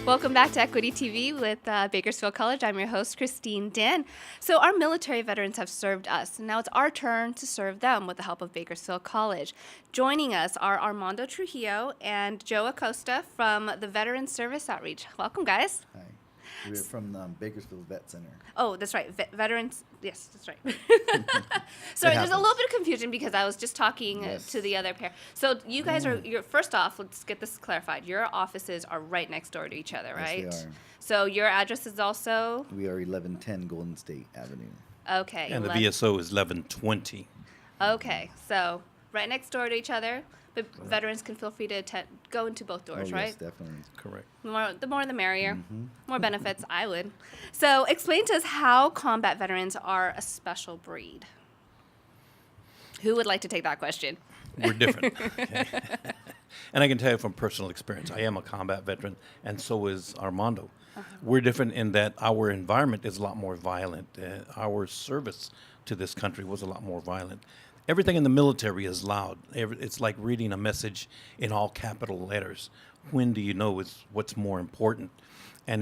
Welcome back to Equity TV with Bakersfield College. I'm your host, Christine Dan. So our military veterans have served us, and now it's our turn to serve them with the help of Bakersfield College. Joining us are Armondo Trujillo and Joe Acosta from the Veterans Service Outreach. Welcome, guys. Hi. We're from Bakersfield Vet Center. Oh, that's right. Veterans. Yes, that's right. Sorry, there's a little bit of confusion because I was just talking to the other pair. So you guys are, first off, let's get this clarified. Your offices are right next door to each other, right? Yes, they are. So your address is also? We are 1110 Golden State Avenue. Okay. And the VSO is 1120. Okay, so right next door to each other. But veterans can feel free to go into both doors, right? Yes, definitely. Correct. The more the merrier. More benefits, I would. So explain to us how combat veterans are a special breed. Who would like to take that question? We're different. Okay. And I can tell you from personal experience, I am a combat veteran, and so is Armando. We're different in that our environment is a lot more violent. Our service to this country was a lot more violent. Everything in the military is loud. It's like reading a message in all capital letters. When do you know is what's more important? And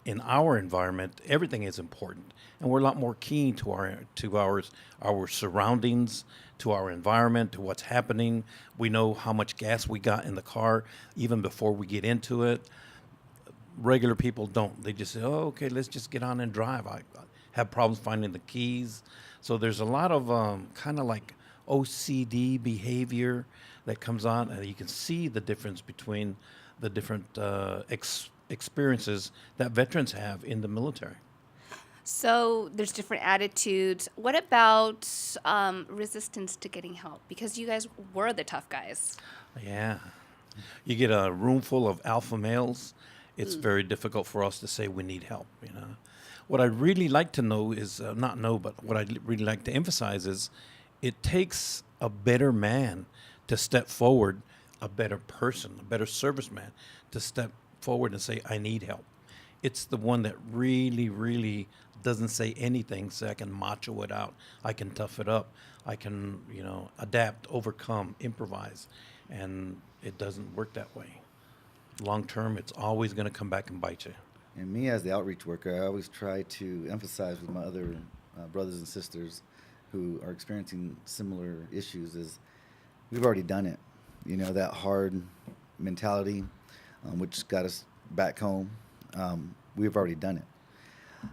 in our environment, everything is important, and we're a lot more keen to our surroundings, to our environment, to what's happening. We know how much gas we got in the car even before we get into it. Regular people don't. They just say, "Oh, okay, let's just get on and drive." I have problems finding the keys, so there's a lot of kind of like OCD behavior that comes on, and you can see the difference between the different experiences that veterans have in the military. So there's different attitudes. What about resistance to getting help? Because you guys were the tough guys. Yeah. You get a room full of alpha males, it's very difficult for us to say we need help, you know. What I'd really like to know is, but what I'd really like to emphasize is it takes a better man to step forward, a better person, a better serviceman to step forward and say, I need help. It's the one that really, really doesn't say anything, so I can macho it out. I can tough it up. I can, adapt, overcome, improvise. And it doesn't work that way. Long term, it's always going to come back and bite you. And me as the outreach worker, I always try to emphasize with my other brothers and sisters who are experiencing similar issues is we've already done it. That hard mentality, which got us back home, we've already done it.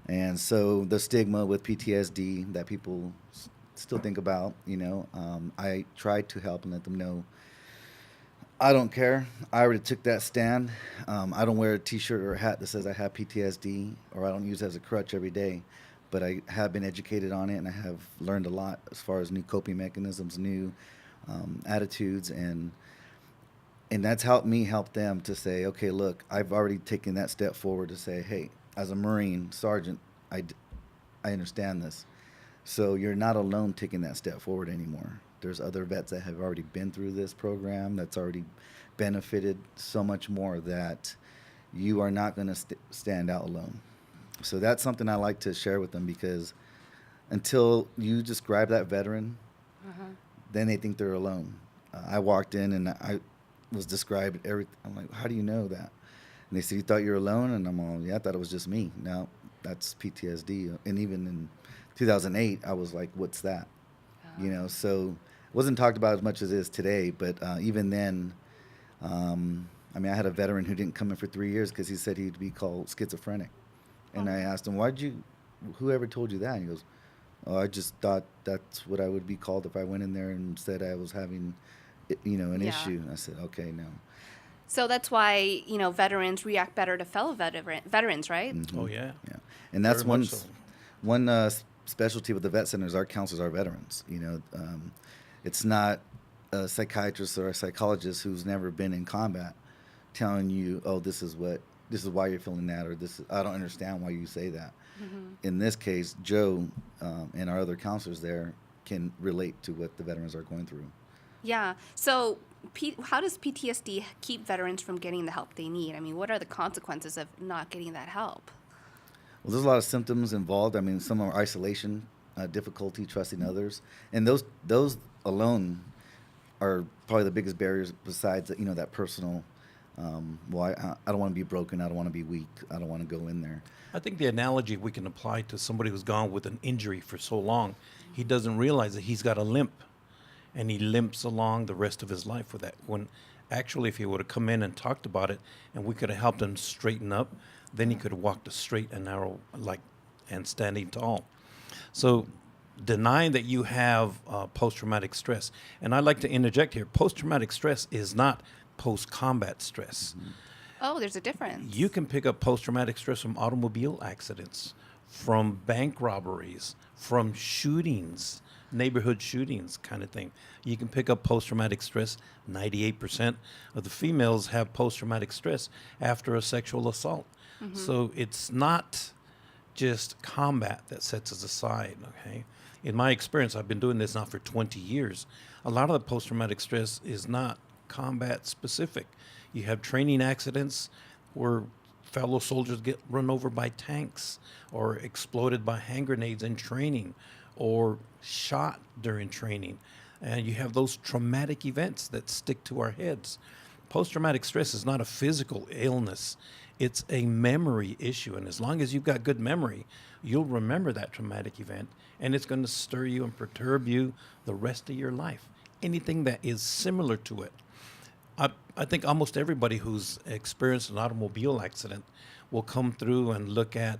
And so the stigma with PTSD that people still think about, I try to help and let them know, I don't care. I already took that stand. I don't wear a T-shirt or a hat that says I have PTSD, or I don't use it as a crutch every day. But I have been educated on it, and I have learned a lot as far as new coping mechanisms, new attitudes, and that's helped me help them to say, okay, look, I've already taken that step forward to say, hey, as a Marine Sergeant, I understand this. So you're not alone taking that step forward anymore. There's other vets that have already been through this program that's already benefited so much more that you are not going to stand out alone. So that's something I like to share with them, because until you describe that veteran, then they think they're alone. I walked in and I was described everything. I'm like, how do you know that? And they said, you thought you were alone? And I'm all, yeah, I thought it was just me. Now that's PTSD. And even in 2008, I was like, what's that? So it wasn't talked about as much as it is today. But even then, I had a veteran who didn't come in for 3 years because he said he'd be called schizophrenic. And I asked him, whoever told you that? And he goes, oh, I just thought that's what I would be called if I went in there and said I was having, an issue. I said, okay, no. So that's why, veterans react better to fellow veterans, right? Mm-hmm. Oh, yeah. Yeah. And that's Very much so. one specialty with the vet centers. Our counselors are veterans. It's not a psychiatrist or a psychologist who's never been in combat telling you, oh, this is why you're feeling that, or I don't understand why you say that. In this case, Joe and our other counselors there can relate to what the veterans are going through. Yeah. So how does PTSD keep veterans from getting the help they need? What are the consequences of not getting that help? Well, there's a lot of symptoms involved. Some are isolation, difficulty trusting others, and those alone are probably the biggest barriers besides that personal I don't want to be broken. I don't want to be weak. I don't want to go in there. I think the analogy we can apply to somebody who's gone with an injury for so long, he doesn't realize that he's got a limp, and he limps along the rest of his life with that. When actually, if he would have come in and talked about it, and we could have helped him straighten up, then he could have walked a straight and narrow, and standing tall. So, denying that you have post-traumatic stress, and I'd like to interject here: post-traumatic stress is not post-combat stress. Oh, there's a difference. You can pick up post-traumatic stress from automobile accidents, from bank robberies, from shootings, neighborhood shootings kind of thing. You can pick up post-traumatic stress. 98% of the females have post-traumatic stress after a sexual assault. So it's not just combat that sets us aside, okay? In my experience, I've been doing this now for 20 years. A lot of the post-traumatic stress is not combat specific. You have training accidents where fellow soldiers get run over by tanks or exploded by hand grenades in training or shot during training. And you have those traumatic events that stick to our heads. Post-traumatic stress is not a physical illness. It's a memory issue. And as long as you've got good memory, you'll remember that traumatic event, and it's going to stir you and perturb you the rest of your life. Anything that is similar to it. I think almost everybody who's experienced an automobile accident will come through and look at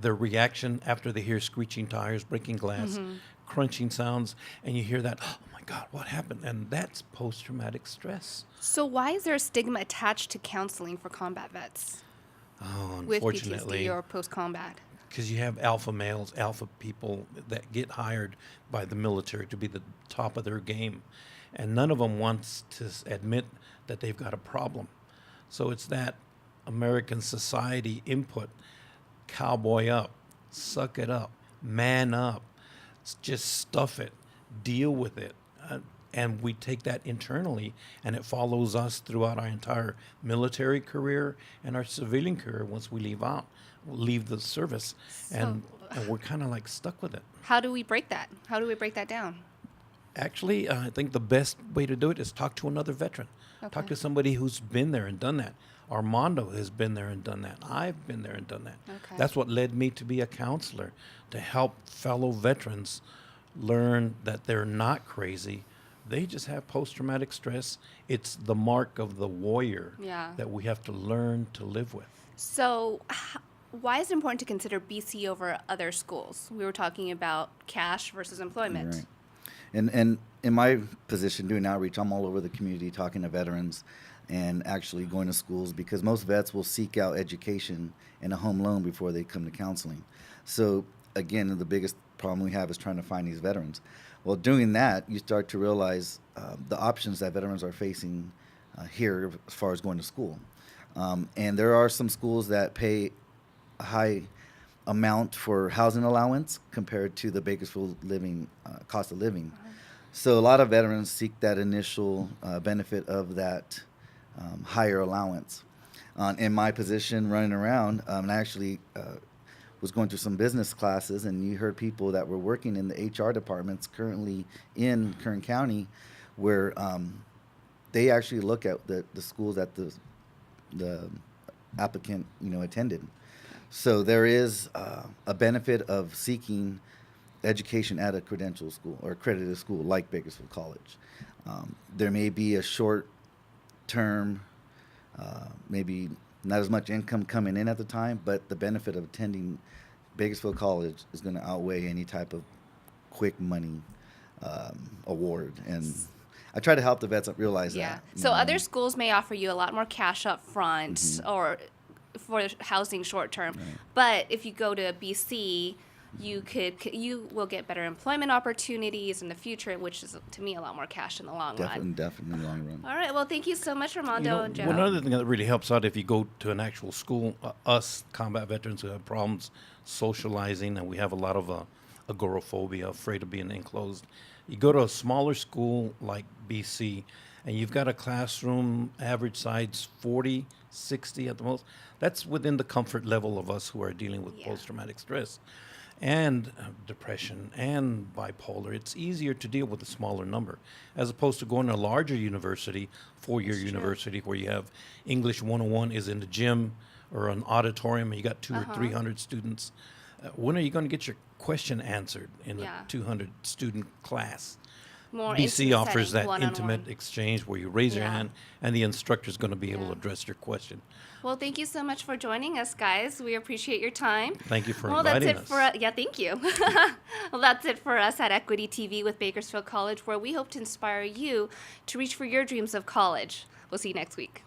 their reaction after they hear screeching tires, breaking glass, crunching sounds, and you hear that, oh my God, what happened? And that's post-traumatic stress. So why is there a stigma attached to counseling for combat vets Oh, with unfortunately, PTSD or post-combat? because you have alpha males, alpha people that get hired by the military to be the top of their game. And none of them wants to admit that they've got a problem. So it's that American society input: cowboy up, suck it up, man up, just stuff it, deal with it. And we take that internally, and it follows us throughout our entire military career and our civilian career once we leave the service. And we're kind of like stuck with it. How do we break that? How do we break that down? Actually, I think the best way to do it is talk to another veteran. Okay. Talk to somebody who's been there and done that. Armondo has been there and done that. I've been there and done that. Okay. That's what led me to be a counselor, to help fellow veterans learn that they're not crazy. They just have post-traumatic stress. It's the mark of the warrior Yeah. that we have to learn to live with. So why is it important to consider BC over other schools? We were talking about cash versus employment. Right. And in my position doing outreach, I'm all over the community talking to veterans and actually going to schools, because most vets will seek out education and a home loan before they come to counseling. So again, the biggest problem we have is trying to find these veterans. Well, doing that, you start to realize the options that veterans are facing here as far as going to school. And there are some schools that pay a high amount for housing allowance compared to the Bakersfield cost of living. So a lot of veterans seek that initial benefit of that higher allowance. In my position running around, and I actually was going through some business classes, and you heard people that were working in the HR departments currently in Kern County, where they actually look at the schools that the applicant attended. So there is a benefit of seeking education at a credential school or accredited school like Bakersfield College. There may be a short term, maybe not as much income coming in at the time, but the benefit of attending Bakersfield College is going to outweigh any type of quick money award. And I try to help the vets realize that. So other schools may offer you a lot more cash up front or for housing short term. Right. But if you go to BC, you will get better employment opportunities in the future, which is to me a lot more cash in the long run. Definitely in the long run. All right. Well, thank you so much, Armondo and Joe. One other thing that really helps out if you go to an actual school, us combat veterans who have problems socializing, and we have a lot of agoraphobia, afraid of being enclosed. You go to a smaller school like BC, and you've got a classroom average size 40, 60 at the most. That's within the comfort level of us who are dealing with post-traumatic stress. and depression and bipolar, it's easier to deal with a smaller number as opposed to going to a larger university, four-year university, where you have English 101 is in the gym or an auditorium and you got 200 or 300 students. When are you going to get your question answered in a 200 student class? More BC intimate offers setting, that one-on-one. intimate exchange where you raise your hand and the instructor is going to be able to address your question. Well, thank you so much for joining us, guys. We appreciate your time. Thank you for Well, inviting that's it us. for yeah, thank you. Well, that's it for us at Equity TV with Bakersfield College, where we hope to inspire you to reach for your dreams of college. We'll see you next week.